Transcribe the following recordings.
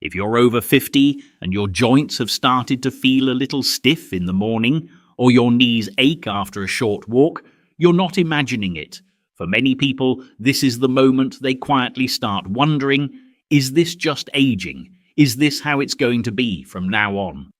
If you're over 50 and your joints have started to feel a little stiff in the morning, or your knees ache after a short walk, you're not imagining it. For many people, this is the moment they quietly start wondering, is this just aging? Is this how it's going to be from now on?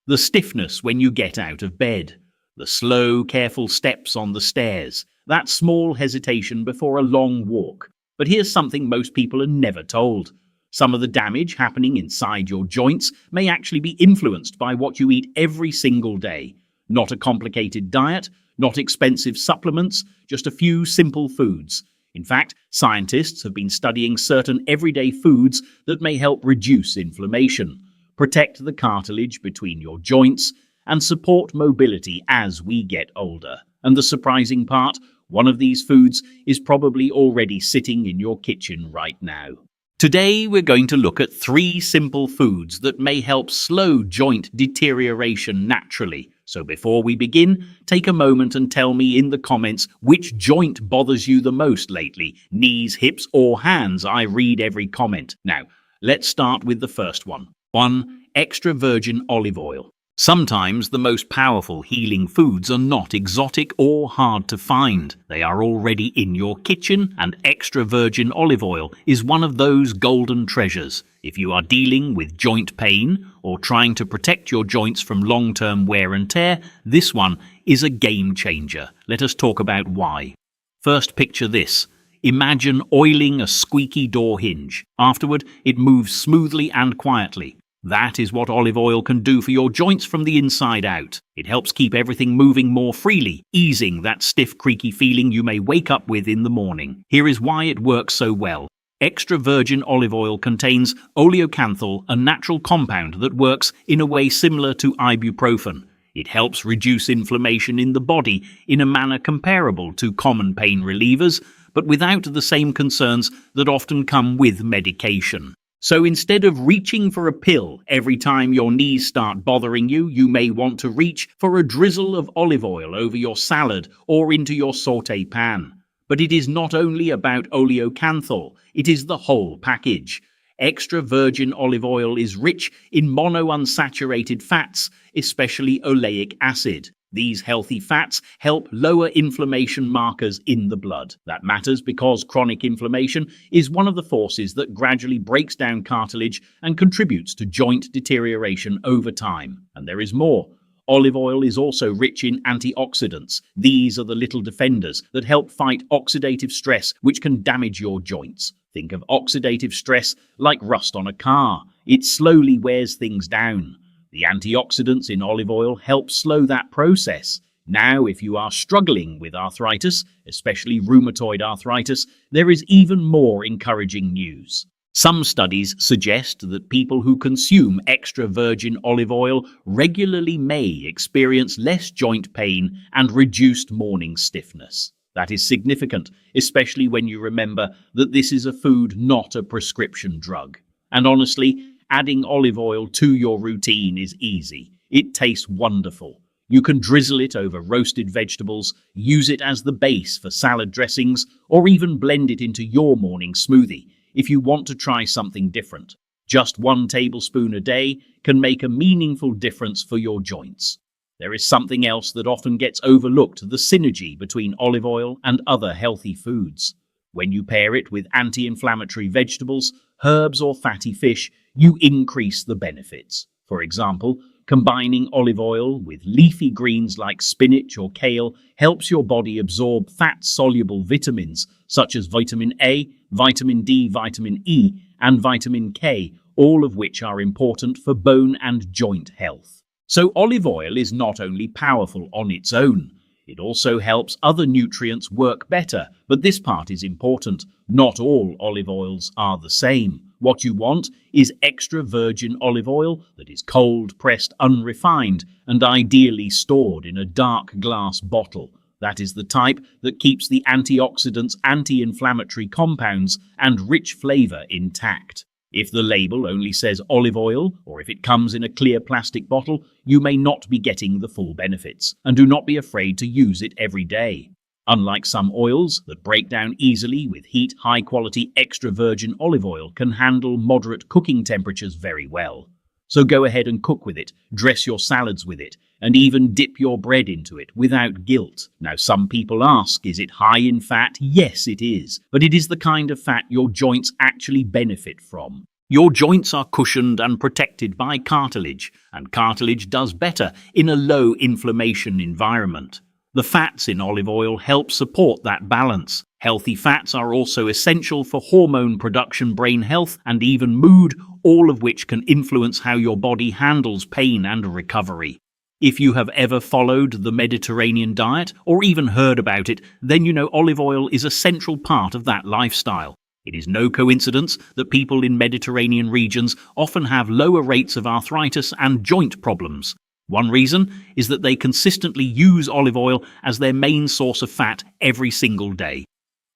The stiffness when you get out of bed, the slow, careful steps on the stairs, that small hesitation before a long walk. But here's something most people are never told. Some of the damage happening inside your joints may actually be influenced by what you eat every single day. Not a complicated diet, not expensive supplements, just a few simple foods. In fact, scientists have been studying certain everyday foods that may help reduce inflammation, protect the cartilage between your joints, and support mobility as we get older. And the surprising part, one of these foods is probably already sitting in your kitchen right now. Today, we're going to look at 3 simple foods that may help slow joint deterioration naturally. So before we begin, take a moment and tell me in the comments which joint bothers you the most lately, knees, hips, or hands. I read every comment. Now, let's start with the first one. 1. Extra virgin olive oil. Sometimes the most powerful healing foods are not exotic or hard to find. They are already in your kitchen, and extra virgin olive oil is one of those golden treasures. If you are dealing with joint pain or trying to protect your joints from long-term wear and tear, this one is a game changer. Let us talk about why. First, picture this. Imagine oiling a squeaky door hinge. Afterward, it moves smoothly and quietly. That is what olive oil can do for your joints from the inside out. It helps keep everything moving more freely, easing that stiff, creaky feeling you may wake up with in the morning. Here is why it works so well. Extra virgin olive oil contains oleocanthal, a natural compound that works in a way similar to ibuprofen. It helps reduce inflammation in the body in a manner comparable to common pain relievers, but without the same concerns that often come with medication. So instead of reaching for a pill every time your knees start bothering you, you may want to reach for a drizzle of olive oil over your salad or into your sauté pan. But it is not only about oleocanthal, it is the whole package. Extra virgin olive oil is rich in monounsaturated fats, especially oleic acid. These healthy fats help lower inflammation markers in the blood. That matters because chronic inflammation is one of the forces that gradually breaks down cartilage and contributes to joint deterioration over time. And there is more. Olive oil is also rich in antioxidants. These are the little defenders that help fight oxidative stress, which can damage your joints. Think of oxidative stress like rust on a car. It slowly wears things down. The antioxidants in olive oil help slow that process. Now, if you are struggling with arthritis, especially rheumatoid arthritis, there is even more encouraging news. Some studies suggest that people who consume extra virgin olive oil regularly may experience less joint pain and reduced morning stiffness. That is significant, especially when you remember that this is a food, not a prescription drug. And honestly, adding olive oil to your routine is easy. It tastes wonderful. You can drizzle it over roasted vegetables, use it as the base for salad dressings, or even blend it into your morning smoothie if you want to try something different. Just 1 tablespoon a day can make a meaningful difference for your joints. There is something else that often gets overlooked, the synergy between olive oil and other healthy foods. When you pair it with anti-inflammatory vegetables, herbs, or fatty fish, you increase the benefits. For example, combining olive oil with leafy greens like spinach or kale helps your body absorb fat-soluble vitamins such as vitamin A, vitamin D, vitamin E, and vitamin K, all of which are important for bone and joint health. So olive oil is not only powerful on its own, it also helps other nutrients work better. But this part is important. Not all olive oils are the same. What you want is extra virgin olive oil that is cold, pressed, unrefined, and ideally stored in a dark glass bottle. That is the type that keeps the antioxidants, anti-inflammatory compounds, and rich flavor intact. If the label only says olive oil, or if it comes in a clear plastic bottle, you may not be getting the full benefits, and do not be afraid to use it every day. Unlike some oils that break down easily with heat, high-quality extra virgin olive oil can handle moderate cooking temperatures very well. So go ahead and cook with it, dress your salads with it, and even dip your bread into it without guilt. Now, some people ask, is it high in fat? Yes, it is, but it is the kind of fat your joints actually benefit from. Your joints are cushioned and protected by cartilage, and cartilage does better in a low inflammation environment. The fats in olive oil help support that balance. Healthy fats are also essential for hormone production, brain health, and even mood, all of which can influence how your body handles pain and recovery. If you have ever followed the Mediterranean diet or even heard about it, then you know olive oil is a central part of that lifestyle. It is no coincidence that people in Mediterranean regions often have lower rates of arthritis and joint problems. One reason is that they consistently use olive oil as their main source of fat every single day.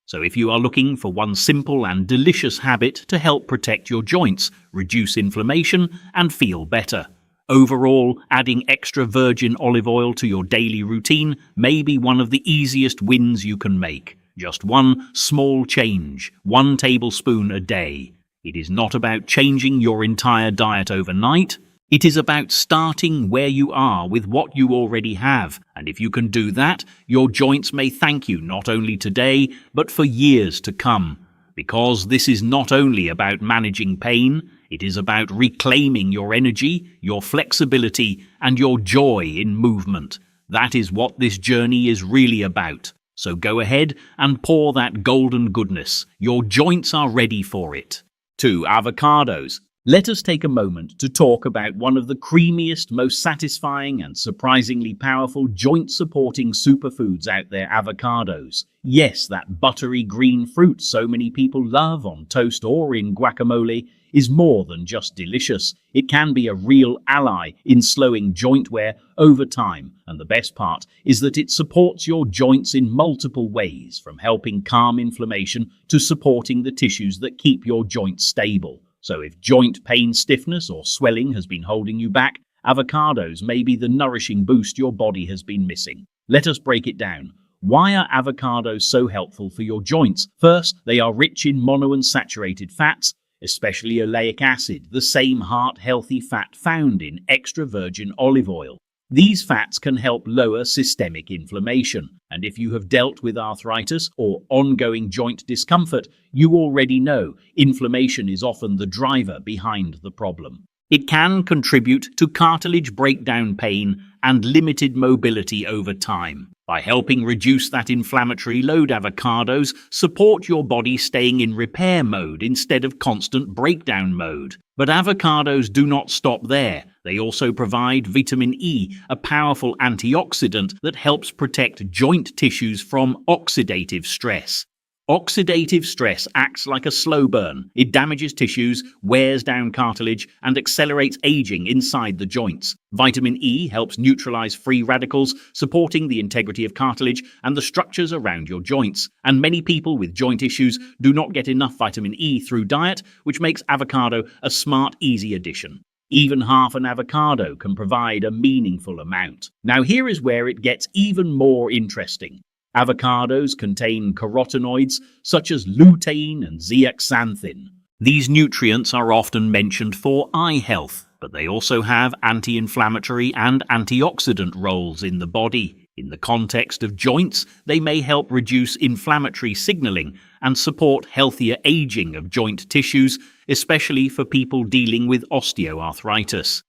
So if you are looking for one simple and delicious habit to help protect your joints, reduce inflammation, and feel better, overall, adding extra virgin olive oil to your daily routine may be one of the easiest wins you can make. Just one small change, 1 tablespoon a day. It is not about changing your entire diet overnight. It is about starting where you are with what you already have, and if you can do that, your joints may thank you not only today, but for years to come. Because this is not only about managing pain, it is about reclaiming your energy, your flexibility, and your joy in movement. That is what this journey is really about. So go ahead and pour that golden goodness. Your joints are ready for it. 2. Avocados. Let us take a moment to talk about one of the creamiest, most satisfying and surprisingly powerful joint-supporting superfoods out there, avocados. Yes, that buttery green fruit so many people love on toast or in guacamole is more than just delicious. It can be a real ally in slowing joint wear over time, and the best part is that it supports your joints in multiple ways, from helping calm inflammation to supporting the tissues that keep your joints stable. So if joint pain, stiffness, or swelling has been holding you back, avocados may be the nourishing boost your body has been missing. Let us break it down. Why are avocados so helpful for your joints? First, they are rich in monounsaturated fats, especially oleic acid, the same heart-healthy fat found in extra virgin olive oil. These fats can help lower systemic inflammation, and if you have dealt with arthritis or ongoing joint discomfort, you already know inflammation is often the driver behind the problem. It can contribute to cartilage breakdown pain and limited mobility over time. By helping reduce that inflammatory load, avocados support your body staying in repair mode instead of constant breakdown mode. But avocados do not stop there. They also provide vitamin E, a powerful antioxidant that helps protect joint tissues from oxidative stress. Oxidative stress acts like a slow burn. It damages tissues, wears down cartilage, and accelerates aging inside the joints. Vitamin E helps neutralize free radicals, supporting the integrity of cartilage and the structures around your joints. And many people with joint issues do not get enough vitamin E through diet, which makes avocado a smart, easy addition. Even half an avocado can provide a meaningful amount. Now here is where it gets even more interesting. Avocados contain carotenoids such as lutein and zeaxanthin. These nutrients are often mentioned for eye health, but they also have anti-inflammatory and antioxidant roles in the body. In the context of joints, they may help reduce inflammatory signaling and support healthier aging of joint tissues, especially for people dealing with osteoarthritis.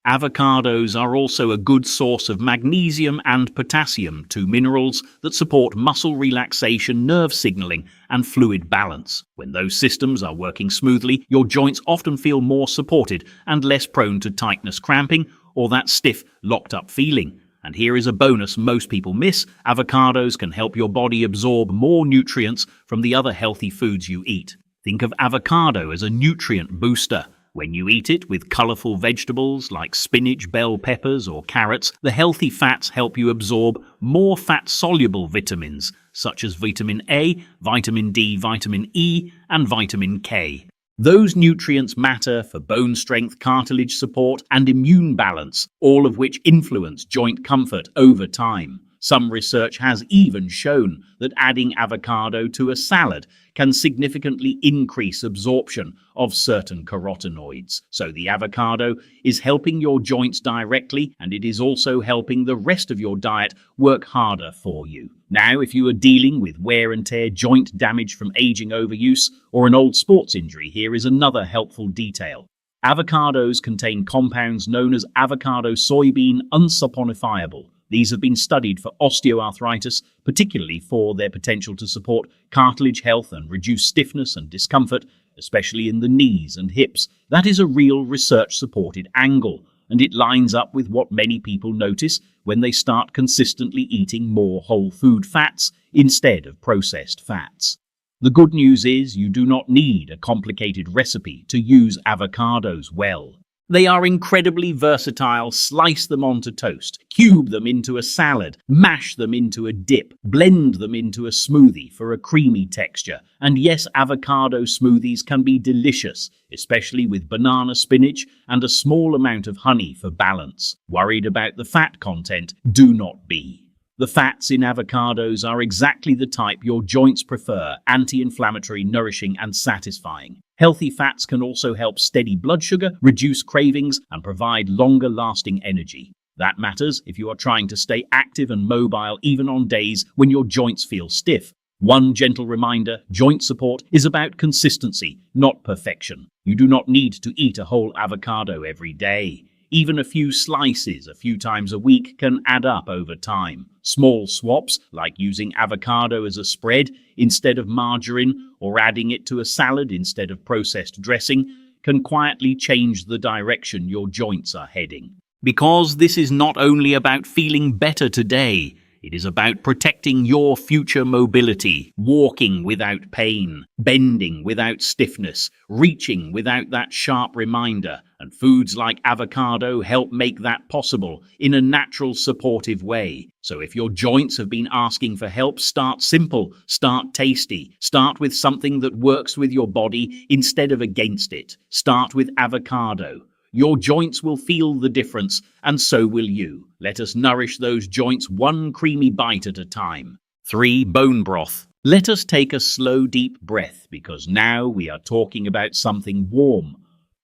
Avocados are also a good source of magnesium and potassium, 2 minerals that support muscle relaxation, nerve signaling, and fluid balance. When those systems are working smoothly, your joints often feel more supported and less prone to tightness, cramping, or that stiff, locked-up feeling. And here is a bonus most people miss. Avocados can help your body absorb more nutrients from the other healthy foods you eat. Think of avocado as a nutrient booster. When you eat it with colorful vegetables like spinach, bell peppers, or carrots, the healthy fats help you absorb more fat-soluble vitamins, such as vitamin A, vitamin D, vitamin E, and vitamin K. Those nutrients matter for bone strength, cartilage support, and immune balance, all of which influence joint comfort over time. Some research has even shown that adding avocado to a salad can significantly increase absorption of certain carotenoids. So the avocado is helping your joints directly, and it is also helping the rest of your diet work harder for you. Now, if you are dealing with wear and tear, joint damage from aging overuse, or an old sports injury, here is another helpful detail. Avocados contain compounds known as avocado-soybean unsaponifiable. These have been studied for osteoarthritis, particularly for their potential to support cartilage health and reduce stiffness and discomfort, especially in the knees and hips. That is a real research-supported angle, and it lines up with what many people notice when they start consistently eating more whole food fats instead of processed fats. The good news is you do not need a complicated recipe to use avocados well. They are incredibly versatile. Slice them onto toast, cube them into a salad, mash them into a dip, blend them into a smoothie for a creamy texture. And yes, avocado smoothies can be delicious, especially with banana spinach and a small amount of honey for balance. Worried about the fat content? Do not be. The fats in avocados are exactly the type your joints prefer: anti-inflammatory, nourishing, and satisfying. Healthy fats can also help steady blood sugar, reduce cravings, and provide longer-lasting energy. That matters if you are trying to stay active and mobile even on days when your joints feel stiff. One gentle reminder: joint support is about consistency, not perfection. You do not need to eat a whole avocado every day. Even a few slices a few times a week can add up over time. Small swaps, like using avocado as a spread instead of margarine or adding it to a salad instead of processed dressing, can quietly change the direction your joints are heading. Because this is not only about feeling better today, it is about protecting your future mobility, walking without pain, bending without stiffness, reaching without that sharp reminder, and foods like avocado help make that possible in a natural, supportive way. So if your joints have been asking for help, start simple, start tasty, start with something that works with your body instead of against it. Start with avocado. Your joints will feel the difference, and so will you. Let us nourish those joints one creamy bite at a time. 3. Bone broth. Let us take a slow, deep breath, because now we are talking about something warm,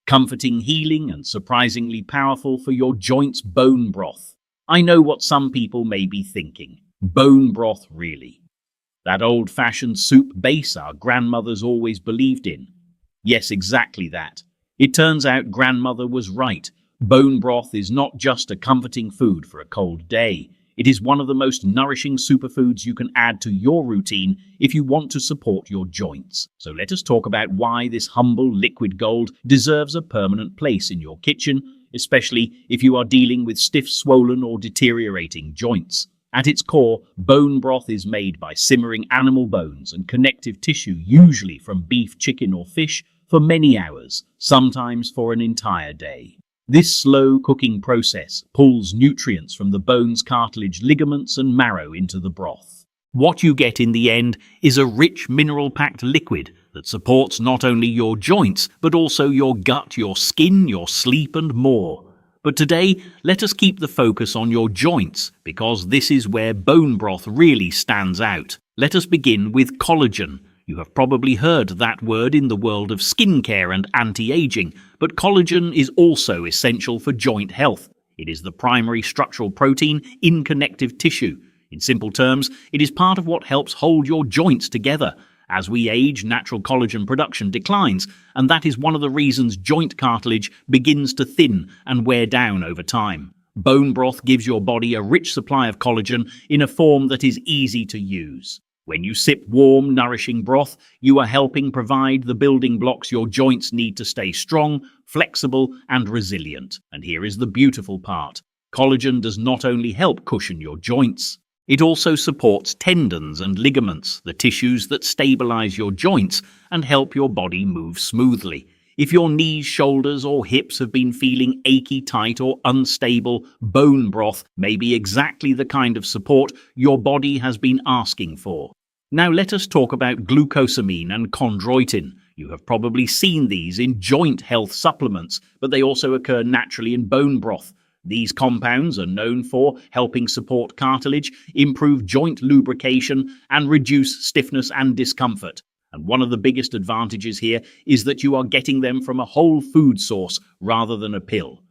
comforting, healing, and surprisingly powerful for your joints: bone broth. I know what some people may be thinking. Bone broth, really? That old-fashioned soup base our grandmothers always believed in? Yes, exactly that. It turns out grandmother was right. Bone broth is not just a comforting food for a cold day. It is one of the most nourishing superfoods you can add to your routine if you want to support your joints. So let us talk about why this humble liquid gold deserves a permanent place in your kitchen, especially if you are dealing with stiff, swollen, or deteriorating joints. At its core, bone broth is made by simmering animal bones and connective tissue, usually from beef, chicken, or fish, for many hours, sometimes for an entire day. This slow cooking process pulls nutrients from the bone's cartilage, ligaments, and marrow into the broth. What you get in the end is a rich mineral-packed liquid that supports not only your joints, but also your gut, your skin, your sleep, and more. But today, let us keep the focus on your joints, because this is where bone broth really stands out. Let us begin with collagen. You have probably heard that word in the world of skincare and anti-aging, but collagen is also essential for joint health. It is the primary structural protein in connective tissue. In simple terms, it is part of what helps hold your joints together. As we age, natural collagen production declines, and that is one of the reasons joint cartilage begins to thin and wear down over time. Bone broth gives your body a rich supply of collagen in a form that is easy to use. When you sip warm, nourishing broth, you are helping provide the building blocks your joints need to stay strong, flexible, and resilient. And here is the beautiful part. Collagen does not only help cushion your joints, it also supports tendons and ligaments, the tissues that stabilize your joints and help your body move smoothly. If your knees, shoulders, or hips have been feeling achy, tight, or unstable, bone broth may be exactly the kind of support your body has been asking for. Now let us talk about glucosamine and chondroitin. You have probably seen these in joint health supplements, but they also occur naturally in bone broth. These compounds are known for helping support cartilage, improve joint lubrication, and reduce stiffness and discomfort. And one of the biggest advantages here is that you are getting them from a whole food source rather than a pill.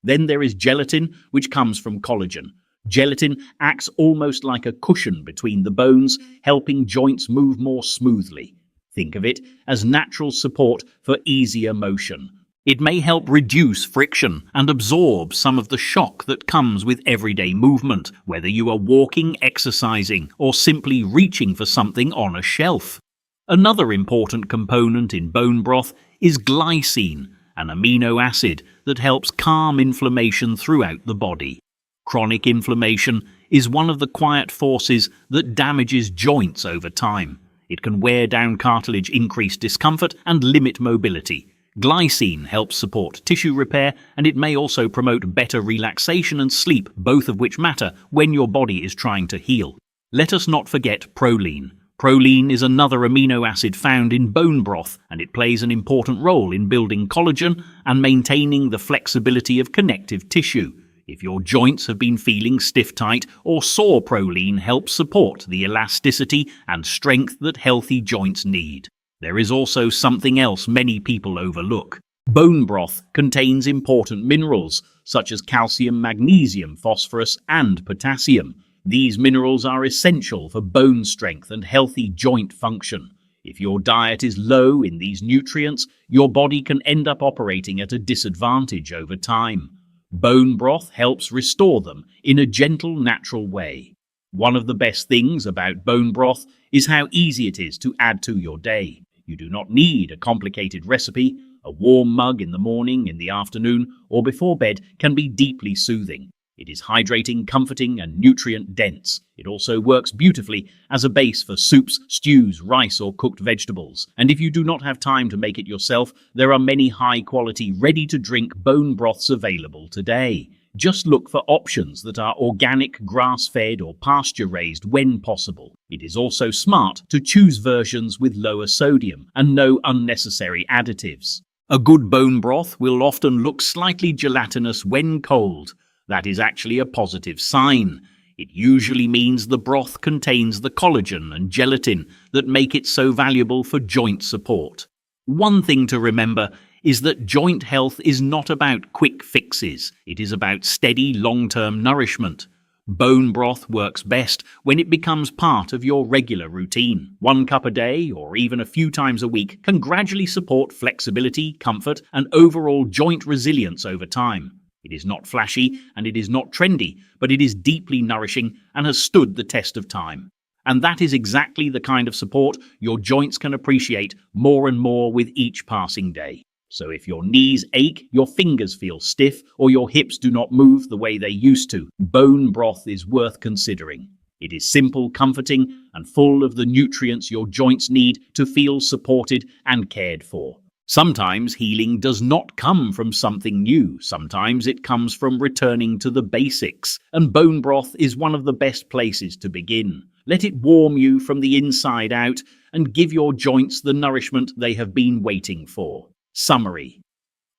Then there is gelatin, which comes from collagen. Gelatin acts almost like a cushion between the bones, helping joints move more smoothly. Think of it as natural support for easier motion. It may help reduce friction and absorb some of the shock that comes with everyday movement, whether you are walking, exercising, or simply reaching for something on a shelf. Another important component in bone broth is glycine, an amino acid that helps calm inflammation throughout the body. Chronic inflammation is one of the quiet forces that damages joints over time. It can wear down cartilage, increase discomfort, and limit mobility. Glycine helps support tissue repair, and it may also promote better relaxation and sleep, both of which matter when your body is trying to heal. Let us not forget proline. Proline is another amino acid found in bone broth, and it plays an important role in building collagen and maintaining the flexibility of connective tissue. If your joints have been feeling stiff-tight or sore, proline helps support the elasticity and strength that healthy joints need. There is also something else many people overlook. Bone broth contains important minerals such as calcium, magnesium, phosphorus, and potassium. These minerals are essential for bone strength and healthy joint function. If your diet is low in these nutrients, your body can end up operating at a disadvantage over time. Bone broth helps restore them in a gentle, natural way. One of the best things about bone broth is how easy it is to add to your day. You do not need a complicated recipe. A warm mug in the morning, in the afternoon, or before bed can be deeply soothing. It is hydrating, comforting, and nutrient-dense. It also works beautifully as a base for soups, stews, rice, or cooked vegetables. And if you do not have time to make it yourself, there are many high-quality, ready-to-drink bone broths available today. Just look for options that are organic, grass-fed, or pasture-raised when possible. It is also smart to choose versions with lower sodium and no unnecessary additives. A good bone broth will often look slightly gelatinous when cold. That is actually a positive sign. It usually means the broth contains the collagen and gelatin that make it so valuable for joint support. One thing to remember is that joint health is not about quick fixes. It is about steady, long-term nourishment. Bone broth works best when it becomes part of your regular routine. 1 cup a day, or even a few times a week, can gradually support flexibility, comfort, and overall joint resilience over time. It is not flashy and it is not trendy, but it is deeply nourishing and has stood the test of time. And that is exactly the kind of support your joints can appreciate more and more with each passing day. So if your knees ache, your fingers feel stiff, or your hips do not move the way they used to, bone broth is worth considering. It is simple, comforting, and full of the nutrients your joints need to feel supported and cared for. Sometimes healing does not come from something new. Sometimes it comes from returning to the basics, and bone broth is one of the best places to begin. Let it warm you from the inside out and give your joints the nourishment they have been waiting for. Summary.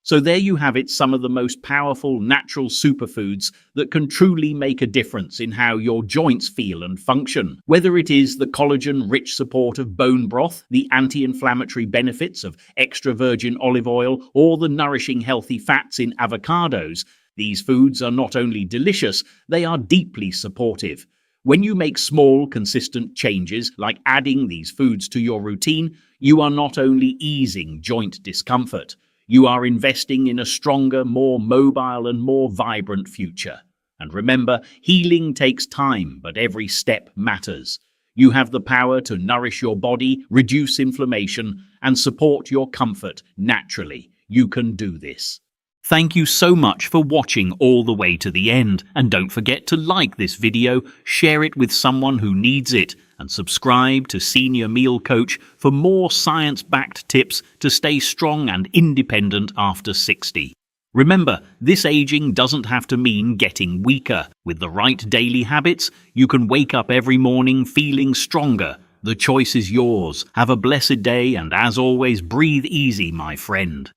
So there you have it, some of the most powerful natural superfoods that can truly make a difference in how your joints feel and function. Whether it is the collagen-rich support of bone broth, the anti-inflammatory benefits of extra virgin olive oil, or the nourishing healthy fats in avocados, these foods are not only delicious, they are deeply supportive. When you make small, consistent changes, like adding these foods to your routine, you are not only easing joint discomfort, you are investing in a stronger, more mobile, and more vibrant future. And remember, healing takes time, but every step matters. You have the power to nourish your body, reduce inflammation, and support your comfort naturally. You can do this. Thank you so much for watching all the way to the end, and don't forget to like this video, share it with someone who needs it, and subscribe to Senior Meal Coach for more science-backed tips to stay strong and independent after 60. Remember, this aging doesn't have to mean getting weaker. With the right daily habits, you can wake up every morning feeling stronger. The choice is yours. Have a blessed day, and as always, breathe easy, my friend.